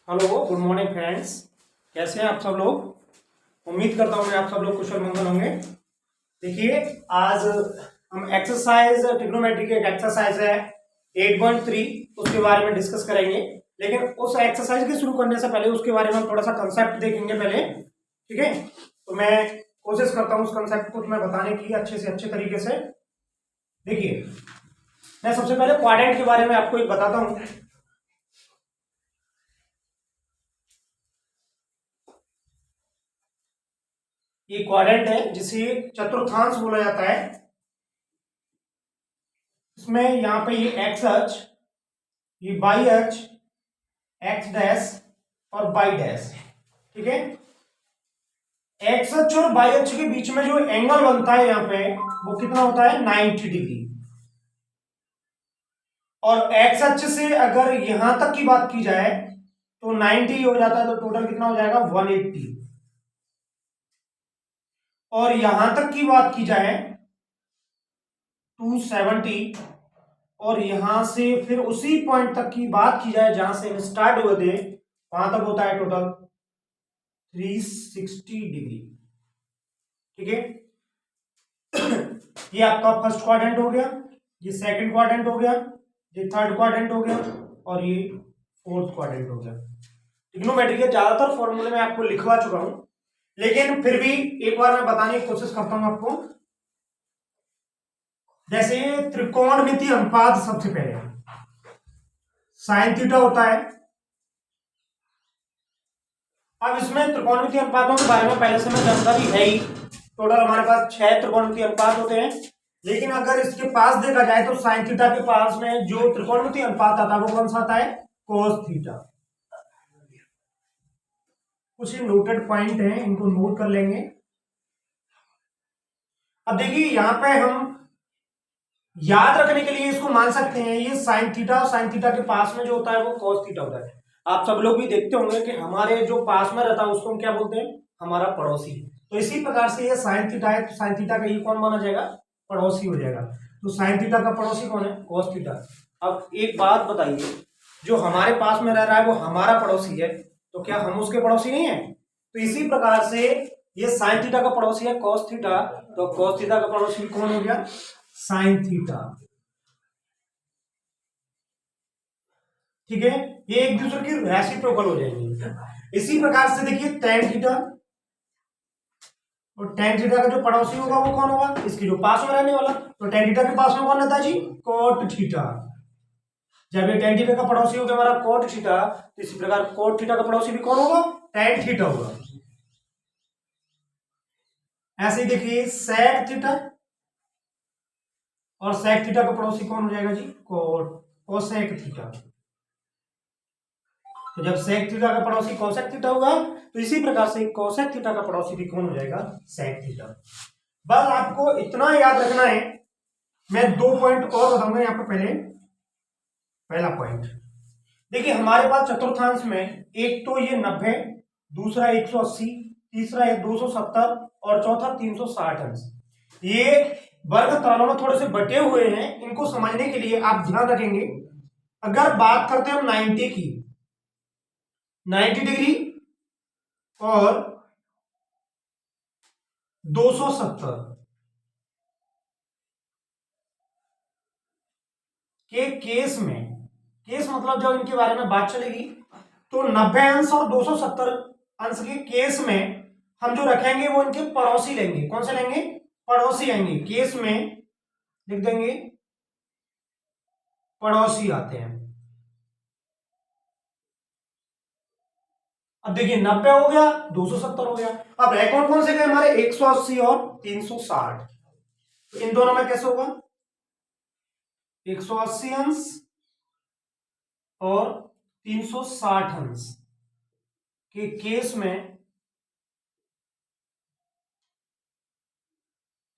Hello, good morning friends. कैसे हैं आप सब लोग? उम्मीद करता हूँ मैं आप सब लोग कुशल मंगल होंगे। देखिए, आज हम एक्सरसाइज ट्रिग्नोमेट्री की एक एक्सरसाइज है 8.3, उसके बारे में डिस्कस करेंगे। लेकिन उस एक्सरसाइज के शुरू करने से पहले उसके बारे में हम थोड़ा सा कंसेप्ट देखेंगे पहले। ठीक है, तो मैं कोशिश करता हूँ उस कंसेप्ट को तुम्हें बताने की अच्छे से अच्छे तरीके से। देखिए, मैं सबसे पहले क्वाड्रेंट के बारे में आपको एक बताता हूँ। ये क्वाड्रेंट है जिसे चतुर्थांश बोला जाता है। इसमें यहां पे ये एक्स अक्ष, ये वाई अक्ष, एक्स डैश और वाई डैश। ठीक है, एक्स अक्ष और वाई अक्ष के बीच में जो एंगल बनता है यहां पे वो कितना होता है 90 डिग्री। और एक्स अक्ष से अगर यहां तक की बात की जाए तो 90 हो जाता है, तो टोटल कितना हो जाएगा 180। और यहां तक की बात की जाए 270। और यहां से फिर उसी पॉइंट तक की बात की जाए जहां से हम स्टार्ट हुए थे, वहां तक होता है टोटल 360 डिग्री। ठीक है, ये आपका फर्स्ट क्वाड्रेंट हो गया, ये सेकंड क्वाड्रेंट हो गया, ये थर्ड क्वाड्रेंट हो गया और ये फोर्थ क्वाड्रेंट हो गया। ट्रिग्नोमेट्री के ज्यादातर फॉर्मूले में आपको लिखवा चुका हूं, लेकिन फिर भी एक बार मैं बताने की कोशिश करता हूं आपको। जैसे त्रिकोणमिति अनुपात, सबसे पहले साइन थीटा होता है। अब इसमें त्रिकोणमिति अनुपातों के बारे में पहले से मैं जानकारी है ही। टोटल हमारे पास 6 त्रिकोणमिति अनुपात होते हैं। लेकिन अगर इसके पास देखा जाए तो साइन थीटा के पास में जो त्रिकोणमिति अनुपात आता है वो कौन सा आता है? Cos theta. कुछ नोटेड पॉइंट है, इनको नोट कर लेंगे। अब देखिए, यहां पे हम याद रखने के लिए इसको मान सकते हैं, ये साइन थीटा और साइन थीटा के पास में जो होता है वो कॉस थीटा होता है। आप सब लोग भी देखते होंगे कि हमारे जो पास में रहता है उसको हम क्या बोलते हैं? हमारा पड़ोसी। तो इसी प्रकार से ये साइन थीटा है, तो साइन थीटा का ये कौन माना जाएगा? पड़ोसी हो जाएगा। तो साइन थीटा का पड़ोसी कौन है? Cos theta. अब एक बात बताइए, जो हमारे पास में रह रहा है वो हमारा पड़ोसी है, तो क्या हम उसके पड़ोसी नहीं है? तो इसी प्रकार से ये साइन थीटा का पड़ोसी है कॉस थीटा, तो कॉस थीटा का पड़ोसी कौन हो गया? Sine theta. ठीक है, ये एक दूसरे की रेसिप्रोकल हो जाएंगे। इसी प्रकार से देखिए tan थीटा, और tan थीटा का जो पड़ोसी होगा वो कौन होगा? इसकी जो पास में रहने वाला। तो tan थीटा के पास में कौन रहता है जी? cot theta. जब ये tan थीटा का पड़ोसी होगा हमारा cot थीटा, तो इसी प्रकार cot थीटा का पड़ोसी भी कौन होगा? tan थीटा होगा। ऐसे ही देखिए sec थीटा, और sec थीटा का पड़ोसी कौन हो जाएगा जी? cosec theta. तो जब sec थीटा का पड़ोसी cosec थीटा होगा, तो इसी प्रकार से cosec थीटा का पड़ोसी भी कौन हो जाएगा? sec theta. बस आपको इतना याद रखना है। मैं 2 पॉइंट और बताऊंगा यहां पर। पहला पॉइंट देखिए, हमारे पास चतुर्थांश में एक तो ये 90, दूसरा 180, तीसरा है 270 और चौथा 360 अंश। ये वर्ग तालों में थोड़े से बटे हुए हैं। इनको समझने के लिए आप ध्यान रखेंगे, अगर बात करते हैं हम 90 की, 90 डिग्री और 270 के केस में, केस मतलब जब इनके बारे में बात चलेगी, तो 90 अंश और 270 अंश के केस में हम जो रखेंगे वो इनके पड़ोसी लेंगे। कौन से लेंगे? पड़ोसी लेंगे। केस में लिख देंगे पड़ोसी आते हैं। अब देखिए 90 हो गया, 270 हो गया। अब रह कौन कौन से गए हमारे? 180 और 360। तो इन दोनों में कैसे होगा? 180 अंश और 360 अंश के केस में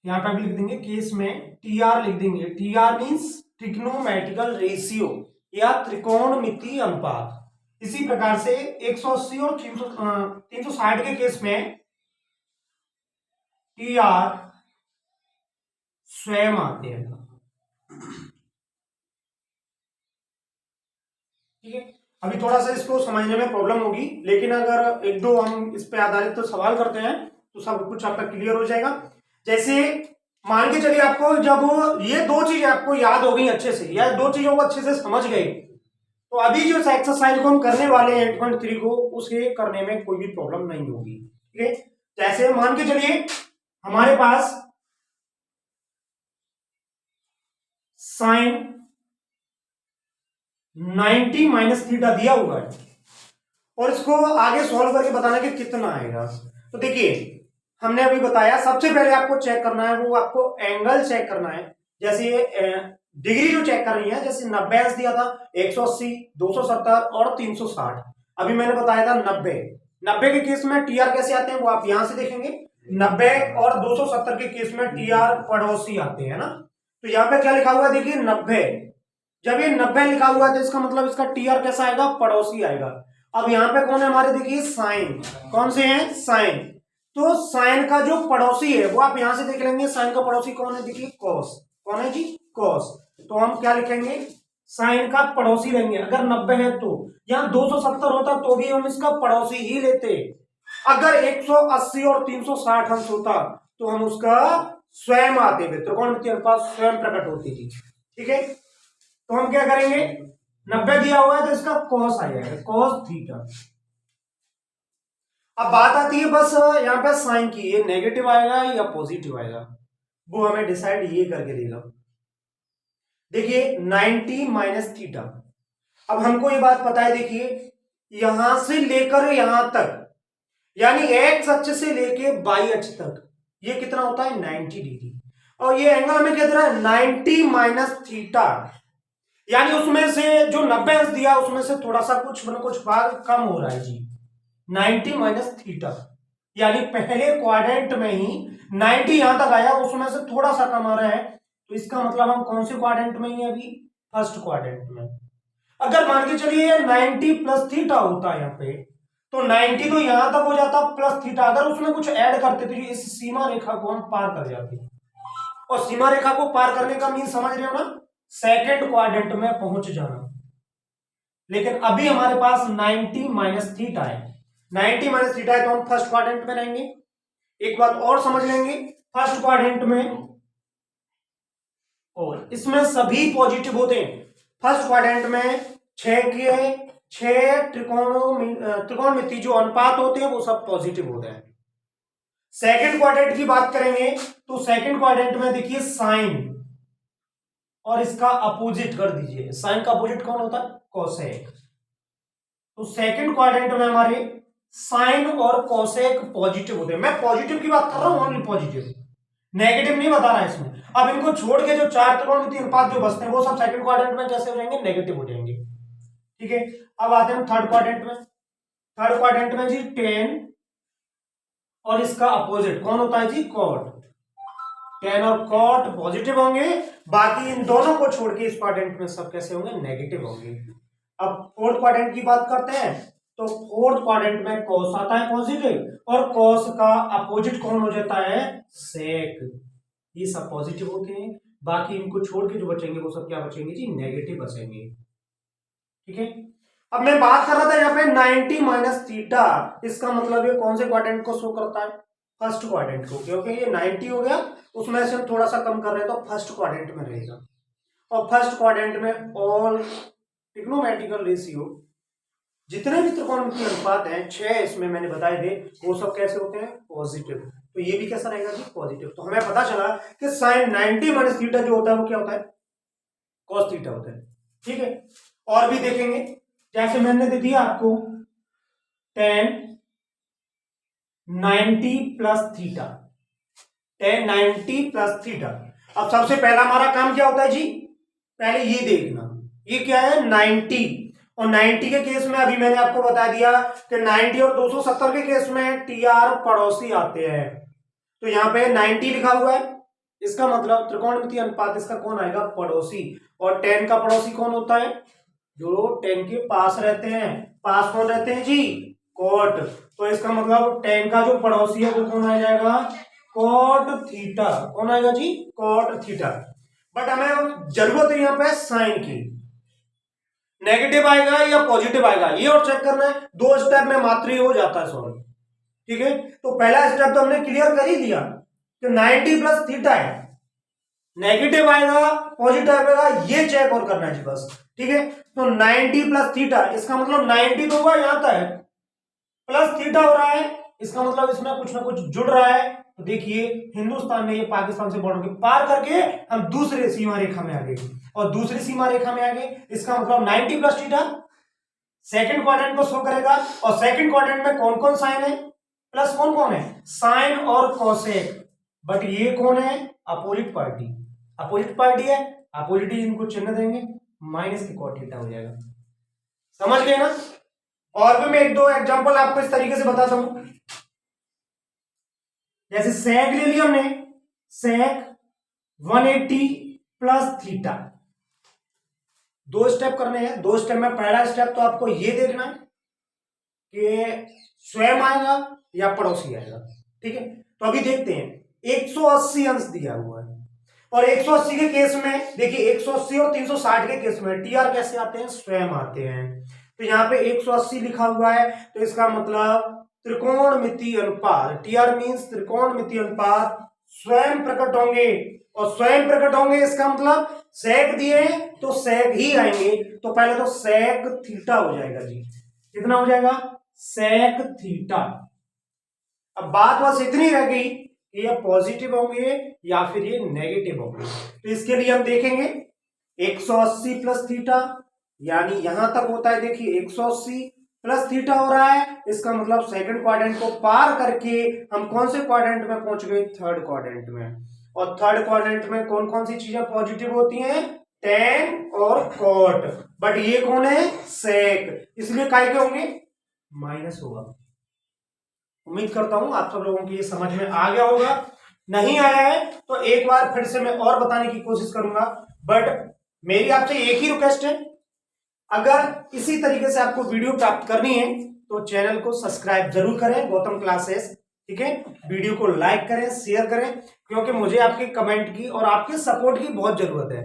यहां पे भी लिख देंगे, केस में टीआर लिख देंगे। टीआर मींस ट्रिग्नोमेट्रिकल रेशियो या त्रिकोणमिति अनुपात। इसी प्रकार से 180 और 360 के केस में टीआर स्वयं आते हैं। ठीक है, अभी थोड़ा सा इसको समझने में प्रॉब्लम होगी, लेकिन अगर एक दो हम इस पे आधारित तो सवाल करते हैं तो सब कुछ आपका क्लियर हो जाएगा। जैसे मान के चलिए आपको जब ये दो चीजें आपको याद हो गई अच्छे से, या दो चीजों को अच्छे से समझ गए, तो अभी जो एक्सरसाइज को हम करने वाले हैं 8.3 को, उसे करने में कोई भी प्रॉब्लम नहीं होगी। ठीक है, जैसे मान के चलिए हमारे पास साइन 90 माइनस थीटा दिया हुआ है और इसको आगे सॉल्व करके बताना कि कितना आएगा। तो देखिए हमने अभी बताया सबसे पहले आपको चेक करना है, वो आपको एंगल चेक करना है। जैसे डिग्री जो चेक करनी है, जैसे 90 दिया था, 180, 270 और 360। अभी मैंने बताया था 90 के केस में टीआर कैसे आते हैं वो आप यहां से देखेंगे। 90 और 270 के केस में टीआर पड़ोसी आते हैं ना। तो यहाँ पे क्या लिखा हुआ है देखिए 90, जब ये 90 लिखा हुआ है तो इसका मतलब इसका टीआर कैसा आएगा, पड़ोसी आएगा। अब यहाँ पे कौन है हमारे, देखिए साइन, कौन से हैं, साइन। तो साइन का जो पड़ोसी है वो आप यहां से देख लेंगे, साइन का पड़ोसी कौन है, देखिए कॉस, कौन है जी, कॉस। तो हम क्या लिखेंगे, साइन का पड़ोसी लेंगे। अगर 90 है तो यहाँ 270 होता तो भी हम इसका पड़ोसी ही लेते। अगर 180 और 360 अंश होता तो हम उसका स्वयं आते हुए त्रिकोणमितीय अनुपात स्वयं प्रकट होती थी। ठीक है, तो हम क्या करेंगे, 90 दिया हुआ है तो इसका कॉस आ जाएगा, कॉस थीटा। अब बात आती है बस यहाँ पे साइन की, ये नेगेटिव आएगा या पॉजिटिव आएगा, वो हमें डिसाइड ये करके देगा। देखिए 90 माइनस थीटा, अब हमको ये बात पता है, देखिए यहां से लेकर यहां तक, यानी एक्स अक्ष से लेके वाई अक्ष तक, ये कितना होता है 90 डिग्री। और ये एंगल हमें क्या दे रहा है 90 माइनस थीटा, यानी उसमें से जो 90 अंश दिया उसमें से थोड़ा सा कुछ भाग कम हो रहा है जी, 90 माइनस थीटा। यानी पहले क्वाड्रेंट में ही 90 यहां तक आया, उसमें से थोड़ा सा कम आ रहा है, तो इसका मतलब हम कौन से क्वाड्रेंट में ही है अभी, फर्स्ट क्वाड्रेंट में। अगर मान के चलिए 90 प्लस थीटा होता है यहाँ पे, तो 90 तो यहां तक हो जाता प्लस थीटा, अगर उसमें कुछ ऐड करते तो इस सीमा रेखा को हम पार कर जाते। और सीमा रेखा को पार करने का मीन समझ रहे हो ना, सेकेंड क्वाड्रेंट में पहुंच जाना। लेकिन अभी हमारे पास 90 माइनस थीटा है, 90 माइनस थीटा है तो हम फर्स्ट क्वाड्रेंट में रहेंगे। एक बात और समझ लेंगे, फर्स्ट क्वाड्रेंट में और इसमें सभी पॉजिटिव होते हैं। फर्स्ट क्वाड्रेंट में छह त्रिकोणमिति जो अनुपात होते हैं वो सब पॉजिटिव होते हैं। सेकंड क्वाड्रेंट की बात करेंगे तो सेकंड क्वाड्रेंट में देखिए साइन और इसका अपोजिट कर दीजिए, साइन का अपोजिट कौन होता है, कोसेक। तो सेकंड क्वाड्रेंट में हमारे साइन और कोसेक पॉजिटिव होते हैं। मैं पॉजिटिव की बात कर रहा हूं, ओनली पॉजिटिव, नेगेटिव नहीं बता रहा है इसमें। अब इनको छोड़ के जो चार त्रिकोणमितीय अनुपात जो बचते हैं वो सब सेकंड क्वाड्रेंट में कैसे हो जाएंगे, नेगेटिव हो जाएंगे। ठीक है, अब आते हैं थर्ड क्वाड्रेंट में। थर्ड क्वाड्रेंट में जी 10 और इसका अपोजिट कौन होता है जी, कॉट। 10 और कॉट पॉजिटिव होंगे, बाकी इन दोनों को छोड़ के इस क्वाड्रेंट में सब कैसे होंगे, नेगेटिव होंगे। अब फोर्थ क्वाड्रेंट की बात करते हैं तो फोर्थ क्वाड्रेंट में कॉस आता है पॉजिटिव, और कॉस का अपोजिट कौन हो जाता है, सेक। ये सब पॉजिटिव होते हैं, बाकी इनको छोड़ के जो बचेंगे वो सब क्या बचेंगे जी, नेगेटिव बचेंगे। ठीक है, अब मैं बात कर रहा था यहाँ पे 90 माइनस थीटा, इसका मतलब ये कौन से क्वाड्रेंट को शो करता है, फर्स्ट क्वाड्रेंट को, क्योंकि ये 90 हो गया, उसमें से हम थोड़ा सा कम कर रहे हैं तो फर्स्ट क्वाड्रेंट में रहेगा। और फर्स्ट क्वाड्रेंट में ऑल ट्रिग्नोमेट्रिकल रेशियो, जितने भी त्रिकोणमितीय अनुपात हैं 6 इसमें मैंने बताए थे, वो सब कैसे होते हैं, पॉजिटिव। तो ये भी कैसा रहेगा जी, पॉजिटिव। तो हमें पता चला कि साइन 90 माइनस थीटा जो होता है वो क्या होता है, कॉस थीटा होता है। ठीक है, और भी देखेंगे, जैसे मैंने दे दिया आपको 10 90 प्लस थीटा, 10 90 प्लस थीटा। अब सबसे पहला हमारा काम क्या होता है जी, पहले ये देखना, ये क्या है 90, और 90 के केस में अभी मैंने आपको बता दिया कि 90 और 270 के केस में टीआर पड़ोसी आते हैं। तो यहाँ पे 90 लिखा हुआ है, इसका मतलब त्रिकोणमितीय अनुपात इसका कौन आएगा, पड़ोसी। और 10 का पड़ोसी कौन होता है, जो 10 के पास रहते हैं, पास कौन रहते हैं जी, कॉट। तो इसका मतलब 10 का जो पड़ोसी है वो कौन आ जाएगा, कॉट थीटा। कौन आएगा जी, कॉट थीटा। बट हमें जरूरत है यहाँ पे साइन की, नेगेटिव आएगा या पॉजिटिव आएगा, ये और चेक करना है। 2 स्टेप में मात्र ही हो जाता है सॉल्व। ठीक है, तो पहला स्टेप तो हमने क्लियर कर ही दिया कि 90 प्लस थीटा है, नेगेटिव आएगा पॉजिटिव आएगा, ये चेक और करना है जी बस। ठीक है, तो 90 प्लस थीटा, इसका मतलब 90 तो हुआ यहां तक, प्लस थीटा हो रहा है, इसका मतलब इसमें कुछ ना कुछ जुड़ रहा है। तो देखिए हिंदुस्तान ने ये पाकिस्तान से बॉर्डर के पार करके हम दूसरे सीमा रेखा में आ गए, और दूसरी सीमा रेखा में आ गए, इसका मतलब 90 प्लस थीटा सेकंड क्वाड्रेंट को शो करेगा। और सेकंड क्वाड्रेंट में कौन कौन साइन है, प्लस कौन कौन है, साइन और कोसेक। बट ये कौन है, अपोजिट पार्टी, अपोजिट पार्टी है, अपोजिट इनको चिन्ह देंगे, माइनस के कॉट थीटा हो जाएगा। समझ गए ना। और भी मैं 1-2 एग्जांपल आपको इस तरीके से बताता हूं, जैसे सेक ले लिया हमने, सेक 180 प्लस थीटा, 2 स्टेप करने हैं। 2 स्टेप में पहला स्टेप तो आपको ये देखना है कि स्वयं आएगा या पड़ोसी आएगा। ठीक है, तो अभी देखते हैं, 180 अंश दिया हुआ है, और 180 के केस में देखिए 180 और 360 के केस में टीआर कैसे आते हैं, स्वयं आते हैं। तो यहाँ पे 180 लिखा हुआ है, तो इसका मतलब त्रिकोणमितीय अनुपात, टीआर मींस त्रिकोणमितीय अनुपात स्वयं प्रकट होंगे, और स्वयं प्रकट होंगे इसका मतलब सेक दिए तो सेक ही आएंगे। तो पहले तो सेक थीटा हो जाएगा जी, कितना हो जाएगा, सेक थीटा। अब बात बस इतनी रह गई कि ये पॉजिटिव होंगे या फिर ये नेगेटिव होंगे। तो इसके लिए हम देखेंगे 180 प्लस थीटा, यानी यहां तक होता है, देखिए 180 प्लस थीटा हो रहा है, इसका मतलब सेकंड क्वाड्रेंट को पार करके हम कौन से क्वाड्रेंट में पहुंच गए, थर्ड क्वाड्रेंट में। और थर्ड क्वाड्रेंट में कौन कौन सी चीजें पॉजिटिव होती हैं, टेन और कॉट, बट ये कौन है, सेक, इसलिए काय के होंगे, माइनस होगा। उम्मीद करता हूं आप सब लोगों की ये समझ में आ गया होगा। नहीं आया है तो एक बार फिर से मैं और बताने की कोशिश करूंगा, बट मेरी आपसे एक ही रिक्वेस्ट है, अगर इसी तरीके से आपको वीडियो प्राप्त करनी है तो चैनल को सब्सक्राइब जरूर करें, गौतम क्लासेस। ठीक है, वीडियो को लाइक करें, शेयर करें, क्योंकि मुझे आपके कमेंट की और आपके सपोर्ट की बहुत जरूरत है।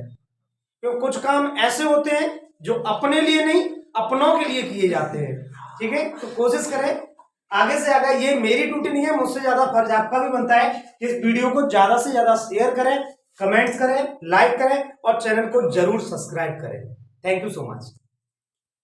क्योंकि कुछ काम ऐसे होते हैं जो अपने लिए नहीं, अपनों के लिए किए जाते हैं। ठीक है, तो कोशिश करें आगे से आगे, ये मेरी ड्यूटी नहीं है, मुझसे ज्यादा फर्ज आपका भी बनता है कि इस वीडियो को ज्यादा से ज्यादा शेयर करें, कमेंट्स करें, लाइक करें, और चैनल को जरूर सब्सक्राइब करें। Thank you so much.